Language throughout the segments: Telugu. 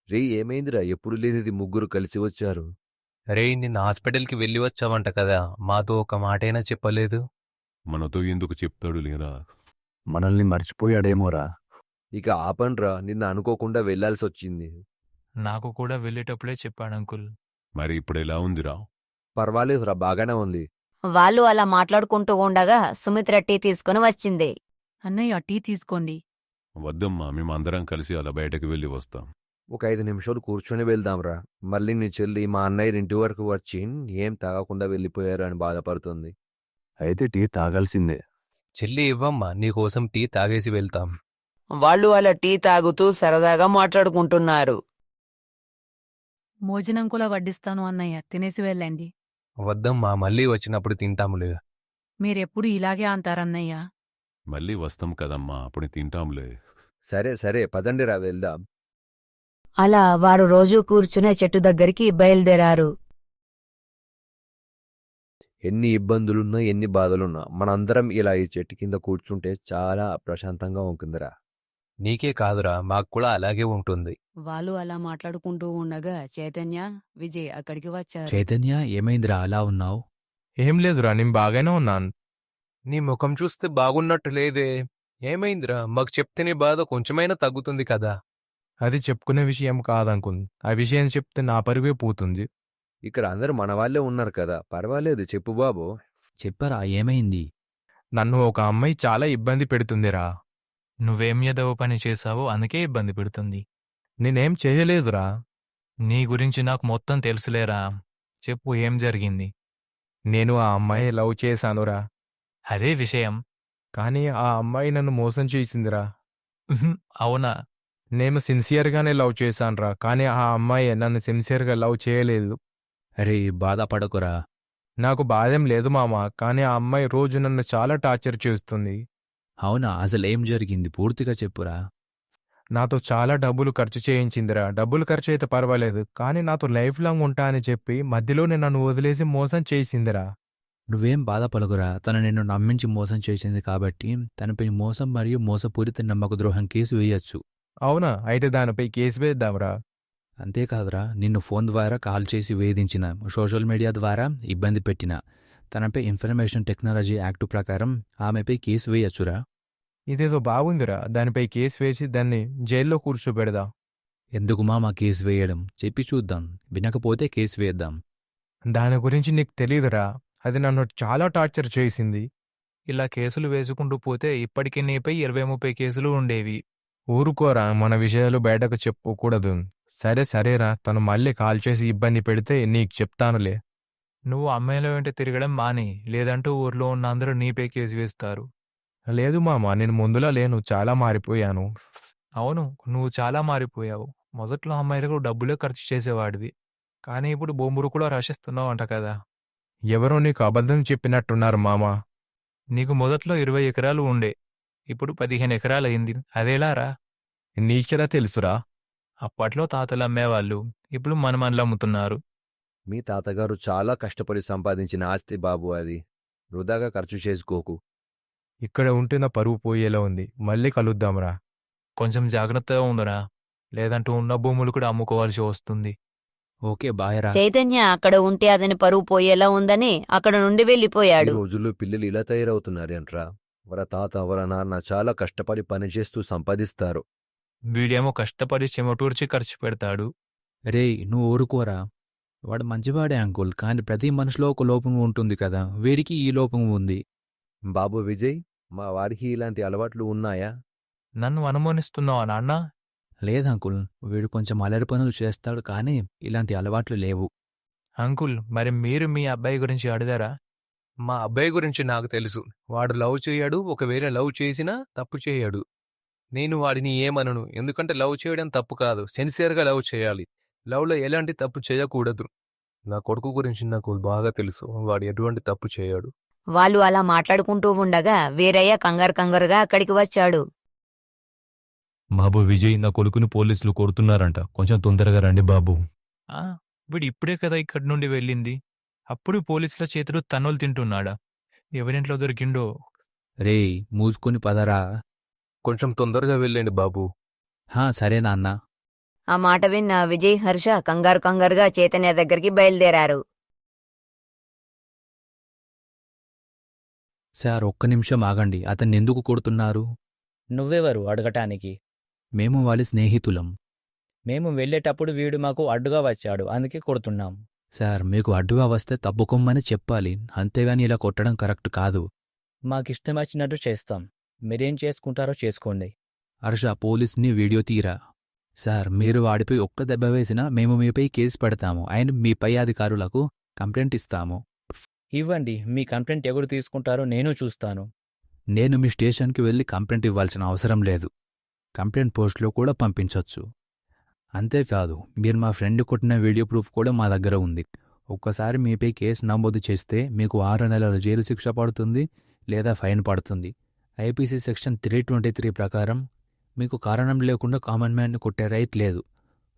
రే ఏమైందిరా ఎప్పుడు లేనిది ముగ్గురు కలిసి వచ్చారు. రేయ్ నిన్న హాస్పిటల్కి వెళ్ళి వచ్చావంట కదా, మాతో ఒక మాటైనా చెప్పలేదు. మనతో ఎందుకు చెప్తాడు లేరా? మనల్ని మర్చిపోయాడేమోరా. ఇక ఆపండ్రా, నిన్న అనుకోకుండా వెళ్లాల్సొచ్చింది. నాకు కూడా వెళ్ళేటప్పుడే చెప్పాడు అంకుల్. మరి ఇప్పుడెలా ఉందిరా? పర్వాలేదురా, బాగానే ఉంది. వాళ్ళు అలా మాట్లాడుకుంటూ ఉండగా సుమిత్ర టీ తీసుకుని వచ్చింది. అన్నయ్య టీ తీసుకోండి. వద్దమ్మా, మేమందరం కలిసి అలా బయటకు వెళ్ళి వస్తాం. ఒక 5 నిమిషాలు కూర్చొని వెళ్దాంరా. మళ్ళీ నీ చెల్లి మా అన్నయ్య ఇంటి వరకు వచ్చి ఏం తాగకుండా వెళ్ళిపోయారు అని బాధపడుతుంది. అయితే టీ తాగాల్సిందే. చెల్లి ఇవ్వమ్మా, నీకోసం టీ తాగేసి వెళ్తాం. వాళ్ళు అలా టీ తాగుతూ సరదాగా మాట్లాడుకుంటున్నారు. భోజనం కూడా వడ్డిస్తాను అన్నయ్య, తినేసి వెళ్ళండి. వద్దమ్మా, మళ్ళీ వచ్చినప్పుడు తింటాములే. మీరెప్పుడు ఇలాగే అంటారన్నయ్య. మళ్ళీ వస్తాం కదమ్మా, అప్పుడు తింటాంలే. సరే సరే పదండిరా వెళ్దాం. అలా వారు రోజూ కూర్చునే చెట్టు దగ్గరికి బయలుదేరారు. ఎన్ని ఇబ్బందులున్నా ఎన్ని బాధలున్నా మనందరం ఇలా ఈ చెట్టు కింద కూర్చుంటే చాలా ప్రశాంతంగా ఉంటుందిరా. నీకే కాదురా, మాకు కూడా అలాగే ఉంటుంది. వాళ్ళు అలా మాట్లాడుకుంటూ ఉండగా చైతన్య, విజయ్ అక్కడికి వచ్చారు. చైతన్య, ఏమైందిరా అలా ఉన్నావు? ఏం లేదురా, నేను బాగానే ఉన్నాను. నీ ముఖం చూస్తే బాగున్నట్టు లేదే. ఏమైందిరా? మాకు చెప్తే నీ బాధ కొంచెమైనా తగ్గుతుంది కదా. అది చెప్పుకునే విషయం కాదంకుల్. ఆ విషయం చెప్తే నా పరువే పోతుంది. ఇక్కడ అందరూ మన వాళ్ళే ఉన్నారు కదా, పర్వాలేదు చెప్పు బాబు. చెప్పరా, ఏమైంది? నన్ను ఒక అమ్మాయి చాలా ఇబ్బంది పెడుతుందిరా. నువ్వేం ఏదో పని చేశావో అందుకే ఇబ్బంది పెడుతుంది. నేనేం చేయలేదురా. నీ గురించి నాకు మొత్తం తెలుసులేరా. చెప్పు, ఏం జరిగింది? నేను ఆ అమ్మాయి లవ్ చేశానురా. అదే విషయం. కానీ ఆ అమ్మాయి నన్ను మోసం చేసిందిరా. అవునా? నేను సిన్సియర్గానే లవ్ చేశానురా, కానీ ఆ అమ్మాయి నన్ను సిన్సియర్గా లవ్ చేయలేదు. అరే బాధపడకురా. నాకు బాధేం లేదు మామ, కానీ ఆ అమ్మాయి రోజు నన్ను చాలా టార్చర్ చేస్తుంది. అవునా, అసలేం జరిగింది పూర్తిగా చెప్పురా. నాతో చాలా డబ్బులు ఖర్చు చేయించిందిరా. డబ్బులు ఖర్చు అయితే పర్వాలేదు, కానీ నాతో లైఫ్ లాంగ్ ఉంటా అని చెప్పి మధ్యలోనే నన్ను వదిలేసి మోసం చేసిందిరా. నువ్వేం బాధపడకురా. తను నిన్ను నమ్మించి మోసం చేసింది కాబట్టి తనపై మోసం మరియు మోసపూరిత నమ్మకద్రోహం కేసు వేయొచ్చు. అవునా? అయితే దానిపై కేసు వేద్దాంరా. అంతేకాదురా, నిన్ను ఫోన్ ద్వారా కాల్ చేసి వేధించిన, సోషల్ మీడియా ద్వారా ఇబ్బంది పెట్టిన, తనపై ఇన్ఫర్మేషన్ టెక్నాలజీ యాక్టు ప్రకారం ఆమెపై కేసు వేయొచ్చురా. ఇదేదో బాగుందిరా. దానిపై కేసు వేసి దాన్ని జైల్లో కూర్చోబెడదా. ఎందుకు మా కేసు వేయడం? చెప్పి చూద్దాం, వినకపోతే కేసు వేద్దాం. దాని గురించి నీకు తెలీదురా. అది నన్ను చాలా టార్చర్ చేసింది. ఇలా కేసులు వేసుకుంటూ పోతే ఇప్పటికీ నీపై 20-30 కేసులు ఉండేవి. ఊరుకోరా, మన విషయాలు బయటకు చెప్పుకూడదు. సరేరా, తను మళ్ళీ కాల్ చేసి ఇబ్బంది పెడితే నీకు చెప్తానులే. నువ్వు అమ్మాయిల వెంట తిరగడం మాని, లేదంటూ ఊర్లో ఉన్న అందరూ నీపై కేసు వేస్తారు. లేదు మామ, నేను ముందులా లేను, చాలా మారిపోయాను. అవును, నువ్వు చాలా మారిపోయావు. మొదట్లో అమ్మాయిలకు డబ్బులే ఖర్చు చేసేవాడివి, కానీ ఇప్పుడు బొంబురు కూడా రషిస్తున్నావు అంట కదా. ఎవరో నీకు అబద్ధం చెప్పినట్టున్నారు మామా. నీకు మొదట్లో 20 ఎకరాలు ఉండే, ఇప్పుడు 15 ఎకరాలు అయింది. అదేలారా? నీకెలా తెలుసురా? అప్పట్లో తాతలు అమ్మేవాళ్ళు, ఇప్పుడు మనమన్లు అమ్ముతున్నారు. మీ తాతగారు చాలా కష్టపడి సంపాదించిన ఆస్తి బాబు, అది వృధాగా ఖర్చు చేసుకోకు. ఇక్కడ ఉంటే నా పరువు పోయేలా ఉంది. మళ్ళీ కలుద్దాంరా. కొంచెం జాగ్రత్తగా ఉందరా, లేదంటూ ఉన్న భూములు కూడా అమ్ముకోవాల్సి వస్తుంది. ఓకే, బాయరా. చైతన్య అక్కడ ఉంటే అతని పరువు పోయేలా ఉందని అక్కడ నుండి ఈ వెళ్ళిపోయాడు. రోజుల్లో పిల్లలు ఇలా తయారవుతున్నారేంట్రా. వర తాత వర నాన్న చాలా కష్టపడి పనిచేస్తూ సంపాదిస్తారు. వీడేమో కష్టపడి చెమటూర్చి ఖర్చు పెడతాడు. రేయ్, నువ్వు ఊరుకోరా. వాడు మంచివాడే అంకుల్, కానీ ప్రతి మనిషిలో ఒక లోపం ఉంటుంది కదా, వీడికి ఈ లోపం ఉంది. బాబు విజయ్, మా వారికి ఇలాంటి అలవాట్లు ఉన్నాయా? నన్ను అనుమానిస్తున్నావా నాన్న? లేదంకుల్, వీడు కొంచెం అలరి పనులు చేస్తాడు, కానీ ఇలాంటి అలవాట్లు లేవు. అంకుల్, మరి మీరు మీ అబ్బాయి గురించి అడిగారా? మా అబ్బాయి గురించి నాకు తెలుసు. వాడు లవ్ చేయడు, ఒకవేళ లవ్ చేసినా తప్పు చేయడు. నేను వాడిని ఏమనను, ఎందుకంటే లవ్ చేయడం తప్పు కాదు, సిన్సియర్గా లవ్ చేయాలి. లవ్లో ఎలాంటి తప్పు చేయకూడదు. నా కొడుకు గురించి నాకు బాగా తెలుసు, వాడు ఎటువంటి తప్పు చేయడు. వాళ్ళు అలా మాట్లాడుకుంటూ ఉండగా వీరయ్య కంగారుగా అక్కడికి వచ్చాడు. బాబు విజయ్, నా కొడుకుని పోలీసులు కొడుతున్నారంట, కొంచెం తొందరగా రండి బాబు. వీడు ఇప్పుడే కదా ఇక్కడి నుండి వెళ్ళింది, అప్పుడు పోలీసుల చేతులు తన్నులు తింటున్నాడా? ఎవరింట్లో దొరికిండో. రేయ్, మూసుకొని పదరా. కొంచెం తొందరగా వెళ్ళండి బాబు. సరే నాన్న. ఆ మాట విన్న విజయ్ హర్ష కంగారుగా చైతన్య దగ్గరికి బయలుదేరారు. సార్ ఒక్క నిమిషం ఆగండి, అతన్ని ఎందుకు కొడుతున్నారు? నువ్వెవరు అడగటానికి? మేము వాళ్ళ స్నేహితులం. మేము వెళ్ళేటప్పుడు వీడు మాకు అడ్డుగా వచ్చాడు, అందుకే కొడుతున్నాం. సార్ మీకు అడ్డుగా వస్తే తప్పుకోమని చెప్పాలి, అంతేగాని ఇలా కొట్టడం కరెక్ట్ కాదు. మాకిష్టం వచ్చినట్టు చేస్తాం, మీరేం చేసుకుంటారో చేసుకోండి. హర్ష పోలీస్ని వీడియో తీరా. సార్ మీరు వాడిపై ఒక్క దెబ్బ వేసినా మేము మీపై కేసు పెడతాము అండ్ మీ పై అధికారులకు కంప్లైంట్ ఇస్తాము. ఇవ్వండి, మీ కంప్లైంట్ ఎవరు తీసుకుంటారో నేను చూస్తాను. నేను మీ స్టేషన్కి వెళ్ళి కంప్లైంట్ ఇవ్వాల్సిన అవసరం లేదు. కంప్లైంట్ పోస్ట్లో కూడా పంపించొచ్చు. అంతేకాదు మీరు మా ఫ్రెండ్ కొట్టిన వీడియో ప్రూఫ్ కూడా మా దగ్గర ఉంది. ఒక్కసారి మీపై కేసు నమోదు చేస్తే మీకు 6 నెలల జైలు శిక్ష పడుతుంది లేదా ఫైన్ పడుతుంది. ఐపీసీ సెక్షన్ 323 ప్రకారం మీకు కారణం లేకుండా కామన్ మ్యాన్ని కొట్టే రైట్ లేదు.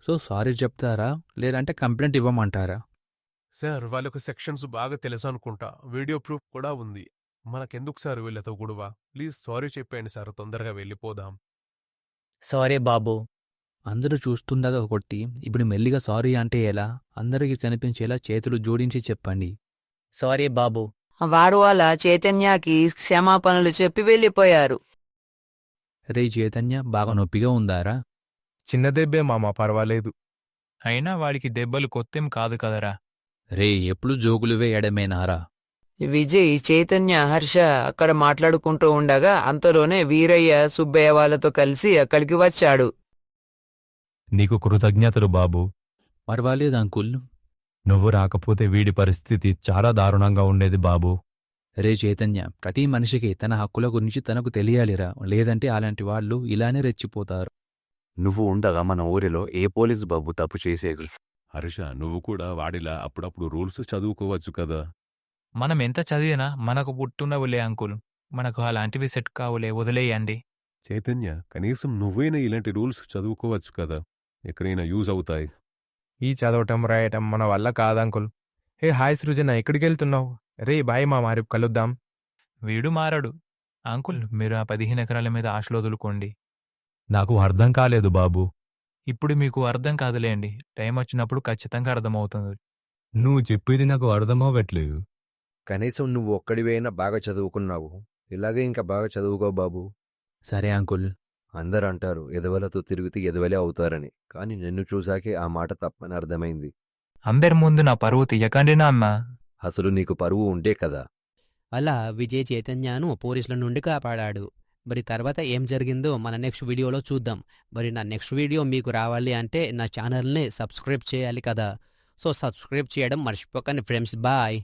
సో సారీ చెప్తారా లేదంటే కంప్లైంట్ ఇవ్వమంటారా? సార్ వాళ్ళకు సెక్షన్స్ బాగా తెలుసు అనుకుంటా, వీడియో ప్రూఫ్ కూడా ఉంది. మనకెందుకు సార్ వీళ్ళతో గొడవ? ప్లీజ్ సారీ చెప్పండి సార్, తొందరగా వెళ్ళిపోదాం. సారీ బాబు. అందరూ చూస్తుండగా కొట్టి ఇప్పుడు మెల్లిగా సారీ అంటే ఎలా? అందరికీ కనిపించేలా చేతులు జోడించి చెప్పండి. సారీ బాబు. వారు అలా చైతన్యకి క్షమాపణలు చెప్పి వెళ్ళిపోయారు. రే చైతన్య, బాగా నొప్పిగా ఉందారా? చిన్న దెబ్బే మామ, పర్వాలేదు. అయినా వాడికి దెబ్బలు కొత్తేం కాదు కదరా. రే ఎప్పుడు జోకులు వేయడమేనారా? విజయ్, చైతన్య, హర్ష అక్కడ మాట్లాడుకుంటూ ఉండగా అంతలోనే వీరయ్య సుబ్బయ్య వాళ్ళతో కలిసి అక్కడికి వచ్చాడు. నీకు కృతజ్ఞతలు బాబు. పర్వాలేదు అంకుల్. నువ్వు రాకపోతే వీడి పరిస్థితి చాలా దారుణంగా ఉండేది బాబు. రే చైతన్య, ప్రతి మనిషికి తన హక్కుల గురించి తనకు తెలియాలిరా, లేదంటే అలాంటి వాళ్ళు ఇలానే రెచ్చిపోతారు. నువ్వు ఉండగా మన ఊరిలో ఏ పోలీస్ బాబు తప్పు చేసేగు? హర్ష, నువ్వు కూడా వాడిలా అప్పుడప్పుడు రూల్స్ చదువుకోవచ్చు కదా. మనం ఎంత చదివినా మనకు పుట్టున్నవులే అంకుల్, మనకు అలాంటివి సెట్ కావులే, వదిలేయండి. చైతన్య, కనీసం నువ్వైనా ఇలాంటి రూల్స్ చదువుకోవచ్చు కదా, ఎక్కడైనా యూజ్ అవుతాయి. ఈ చదవటం రాయటం మన వల్ల కాదంకుల్. హే హాయ్ సృజన, ఎక్కడికి వెళ్తున్నావు? రే బాయ్ మామ, రేపు కలుద్దాం. వీడు మారడు. అంకుల్ మీరు ఆ 15 ఎకరాల మీద ఆశలు వదులుకోండి. నాకు అర్థం కాలేదు బాబు. ఇప్పుడు మీకు అర్థం కాదులేండి, టైం వచ్చినప్పుడు ఖచ్చితంగా అర్థమవుతుంది. నువ్వు చెప్పేది నాకు అర్థమవ్వట్లేదు. కనీసం నువ్వు ఒక్కడివైనా బాగా చదువుకున్నావు. ఇలాగే ఇంకా బాగా చదువుకో బాబు. సరే అంకుల్. అందరు అంటారు ఎదవలతో తిరిగితే ఎదవలే అవుతారని, కానీ నిన్ను చూశాకే ఆ మాట తప్పని అర్థమైంది. అందరి ముందు నా పరువు తీయకండి నాన్న. అసలు నీకు పరువు ఉంటే కదా. అలా విజయ్ చైతన్యను పోలీసుల నుండి కాపాడాడు. మరి తర్వాత ఏం జరిగిందో మన నెక్స్ట్ వీడియోలో చూద్దాం. మరి నా నెక్స్ట్ వీడియో మీకు రావాలి అంటే నా ఛానల్ని సబ్స్క్రైబ్ చేయాలి కదా. సో సబ్స్క్రైబ్ చేయడం మర్చిపోకండి ఫ్రెండ్స్. బాయ్.